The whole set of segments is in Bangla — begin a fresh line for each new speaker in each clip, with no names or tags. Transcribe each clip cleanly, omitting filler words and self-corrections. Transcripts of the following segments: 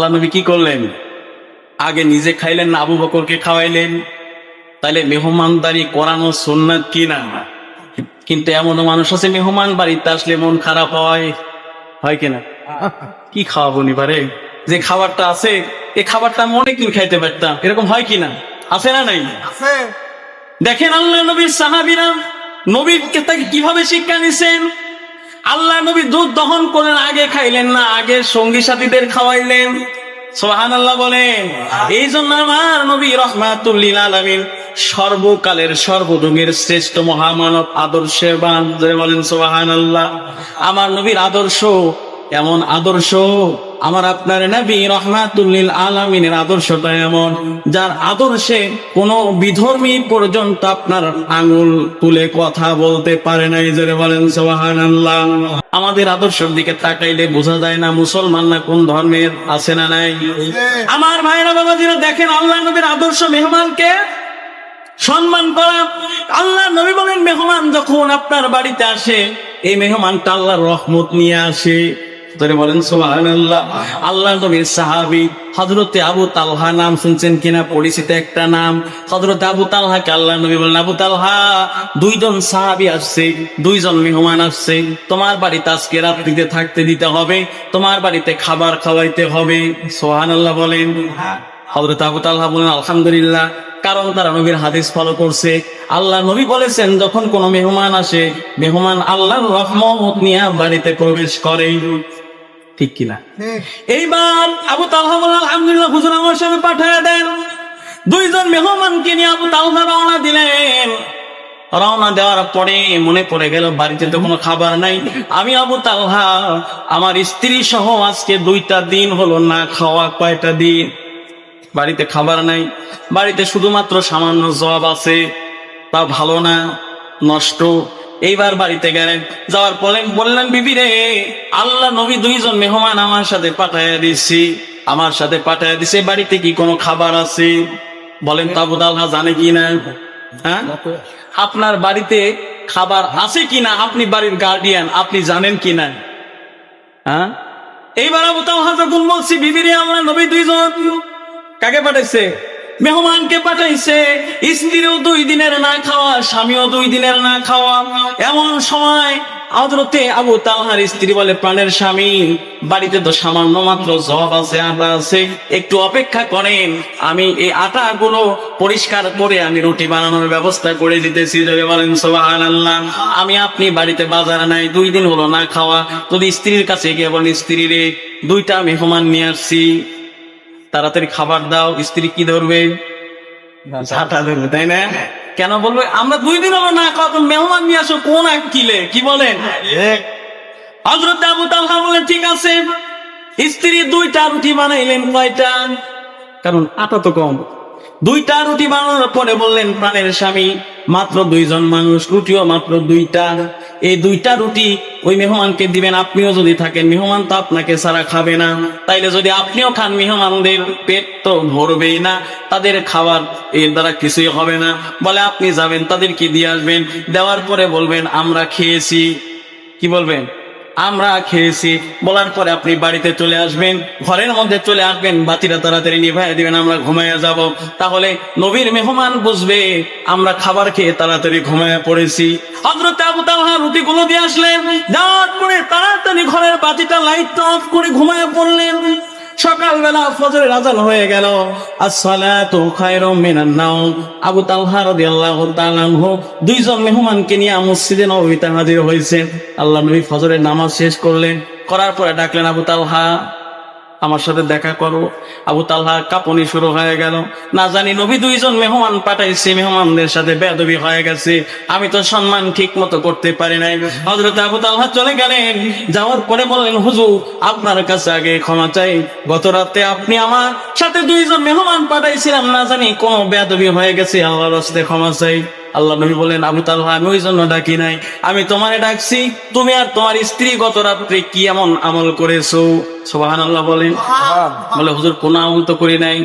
আল্লাহ নবী কি করলেন? আগে নিজে খাইলেন না আবু বকরকে খাওয়াইলেন? তাইলে মেহমানদারি করানো সুন্নাত কিনা? কিন্তু এমনও মানুষ আছে মেহমান বাড়িতে আসলে মন খারাপ হয় কিনা? কি খাওয়াবো নিবারে, যে খাবারটা আছে এই খাবারটা আমি অনেকদিন খাইতে পারতাম, এরকম হয় কিনা? আছে না নাই? দেখেন আল্লাহ নবীর সাহাবীরা নবীকে তাকে কিভাবে শিক্ষা নিছেন। আল্লাহ নবী দুধ দহন করেন, আগে খাইলেন না, আগে সঙ্গী সাথীদের খাওয়াইলেন। সুবহানাল্লাহ বলেন। এই জন্য আমার নবী রাহমাতুল্লিল আলামিন, সর্বকালের সর্বযুগের শ্রেষ্ঠ মহামানব, আদর্শবান, বলেন সুবহানাল্লাহ। আমার নবীর আদর্শ এমন আদর্শ, আমার আপনার নবী রাহমাতুল্লিল আলামিনের আদর্শটা এমন, যার আদর্শে কোন বিধর্মী পর্যন্ত আপনার আঙুল তুলে কথা বলতে পারে নাই। জোরে বলেন সুবহানাল্লাহ। আমাদের আদর্শের দিকে তাকাইলে বোঝা যায় না মুসলমান না কোন ধর্মের, আছে না নাই? আমার ভাইরা বাবাজিরা দেখেন আল্লাহ নবীর আদর্শ মেহমানকে সম্মান করা। আল্লাহ নবী বলেন মেহমান যখন আপনার বাড়িতে আসে, এই মেহমানটা আল্লাহর রহমত নিয়ে আসে। বলেন সুবহানাল্লাহ। আল্লাহ নবীর সাহাবী হযরতে আবু তালহা, নাম শুনছেন কিনা? পরিচিত একটা নাম। হযরতে আবু তালহাকে আল্লাহ নবী বলেন, আবু তালহা, দুইজন সাহাবী আসছে, দুইজন মেহমান আসছে, তোমার বাড়িতে আজকে রাত্রিতে থাকতে দিতে হবে, তোমার বাড়িতে খাবার খাওয়াইতে হবে। সুবহানাল্লাহ বলেন। হযরত আবু তালহা বলেন আলহামদুলিল্লাহ, কারণ তারা নবীর হাদিস ফলো করছে। আল্লাহ নবী বলেছেন যখন কোন মেহমান আসে, মেহমান আল্লাহর রহমত নিয়ে বাড়িতে প্রবেশ করে, ঠিক কিনা? এইবার আবু তালহা বলেন আলহামদুলিল্লাহ, হুজুর আমার সাথে পাঠিয়ে দেন। দুইজন মেহমানকে নিয়ে আবু তালহা রওনা দিলেন। রওনা দেওয়ার পরে মনে পড়ে গেল বাড়িতে তো কোনো খাবার নাই। আমি আবু তালহা আমার স্ত্রী সহ আজকে 2টা দিন হলো না খাওয়া। কয়টা দিন? বাড়িতে খাবার নাই, বাড়িতে শুধুমাত্র সামান্য জব আছে, তা ভালো না, নষ্ট। এইবার বাড়িতে গেলেন, যাওয়ার পরে বললেন বিবি রে, আল্লাহ নবী দুইজন মেহমান আমার সাথে পাঠাইয়া দিছে, বাড়িতে কি কোনো খাবার আছে? বলেন তো আবু তালহা জানে কি না? হ্যাঁ, আপনার বাড়িতে খাবার আছে কিনা, আপনি বাড়ির গার্ডিয়ান, আপনি জানেন কিনা? হ্যাঁ, এইবার আবু তালহা যখন বলছি বিবি রে, আমরা নবী দুইজন, কাকে পাঠাইছে? মেহমানকে পাঠাইছে। স্ত্রীও 2 দিনের না খাওয়া, স্বামীও 2 দিনের না খাওয়া। এমন সময় হযরতে আবু তালহার স্ত্রী বলে, প্রাণের স্বামী, বাড়িতে তো সামান্য মাত্র জব আছে, আটা আছে, একটু অপেক্ষা করেন, আমি এই আটাগুলো পরিষ্কার করে আমি রুটি বানানোর ব্যবস্থা করে দিতেছি। বলেন সুবহানাল্লাহ। আমি আপনি বাড়িতে বাজার নাই, 2 দিন হলো না খাওয়া। যদি স্ত্রীর কাছে গিয়ে বলেন, স্ত্রী রে, 2টা মেহমান নিয়ে আসছি, তাড়াতাড়ি খাবার দাও, স্ত্রী কি ধরবে? ঝাঁটা ধরবে, তাই না? কেন বলবে আমরা 2 দিন হলো না খাওয়া, তুমি মেহমান নিয়ে আসো কোন এক কিলে? কি বলেন? হযরত আবু তালহা বলেন ঠিক আছে। স্ত্রী 2টা রুটি বানাইলেন। কয়টা? কারণ আটা তো কম। 2টা রুটি বানানোর পরে বললেন, প্রাণের স্বামী, মাত্র 2 জন মানুষ, রুটিও মাত্র 2টা। এই 2টা রুটি ওই মেহমানকে দিবেন। আপনিও যদি থাকেন, মেহমান তো আপনাকে ছাড়া খাবে না, তাইলে যদি আপনিও খান, মেহমানদের পেট তো ভরবেই না, তাদের খাবার এর দ্বারা কিছুই হবে না। বলে আপনি যাবেন, তাদেরকে দিয়ে আসবেন, দেওয়ার পরে বলবেন আমরা খেয়েছি। কি বলবেন? আমরা খেয়েছি। বলার পরে আপনি বাড়িতে চলে আসবেন, ঘরের মধ্যে চলে আসবেন, বাতিটা তাড়াতাড়ি নিভাইয়া দিবেন, আমরা ঘুমাইয়া যাব। তাহলে নবীর মেহমান বুঝবে আমরা খাবার খেয়ে তাড়াতাড়ি ঘুমাইয়া পড়েছি। হযরত আবু তালহা রুটিগুলো দিয়ে আসলেন, যাওয়ার পরে তাড়াতাড়ি ঘরের বাতিটা লাইট অফ করে ঘুমাইয়া পড়লেন। সকালবেলা ফজরের আযান হয়ে গেল। আসসালাতু খায়রুম মিনান নাওম। আবু তালহা রাদিয়াল্লাহু তাআলা আনহু 2 জন মেহমানকে নিয়ে মসজিদে নববীতে হাজির হয়েছেন। আল্লাহ নবী ফজরের নামাজ শেষ করলেন, করার পরে ডাকলেন, আবু তালহা আমার সাথে দেখা করো। আবু তালহা কাঁপুনি শুরু হয়ে গেল। না জানি নবী 2 জন মেহমান পাঠাইছে, মেহমানদের সাথে বেয়াদবি হয়ে গেছে, আমি তো সম্মান ঠিক মতো করতে পারি নাই। হযরত আবু তালহা চলে গেলেন। যাওয়ার পরে বললেন, হুজুর আপনার কাছে আগে ক্ষমা চাই, গত রাতে আপনি আমার সাথে 2 জন মেহমান পাঠাইছিলাম, না জানি কোন বেয়াদবি হয়ে গেছে, আল্লাহর রাস্তায় ক্ষমা চাই। আল্লাহ নবী বলেন, আবু তালহা আমি ওই জন্য ডাকি নাই, আমি তোমারে ডাকছি, তুমি আর তোমার স্ত্রী গত রাত্রে কি এমন আমল করেছো? সুবহানাল্লাহ বলেন। বলে হুজুর কোন আমল তো করি নাই,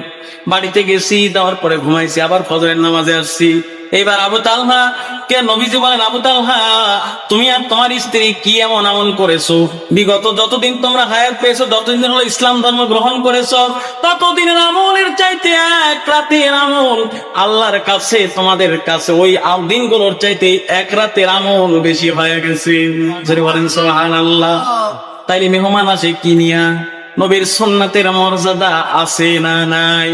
বাড়িতে গেছি, দেওয়ার পরে ঘুমাইছি, আবার ফজরের নামাজে আসছি, এবার আবু তালহা কে নবীজি বলেন, আবু তালহা তুমি আর তোমার স্ত্রী কি এমন আমল করেছো, বিগত যতদিন তোমরা হায়াত পেয়েছো, যতদিন হলো ইসলাম ধর্ম গ্রহণ করেছো, ততদিনের আমলের চাইতে এক রাতের আমল আল্লাহর কাছে, তোমাদের কাছে ওই দিনগুলোর চাইতে এক রাতের আমল বেশি হয়ে গেছে। যদি বলেন সুবহানাল্লাহ। তাইলে মেহমান আসে কি নিয়া? নবীর সুন্নাতের মর্যাদা আছে না নাই?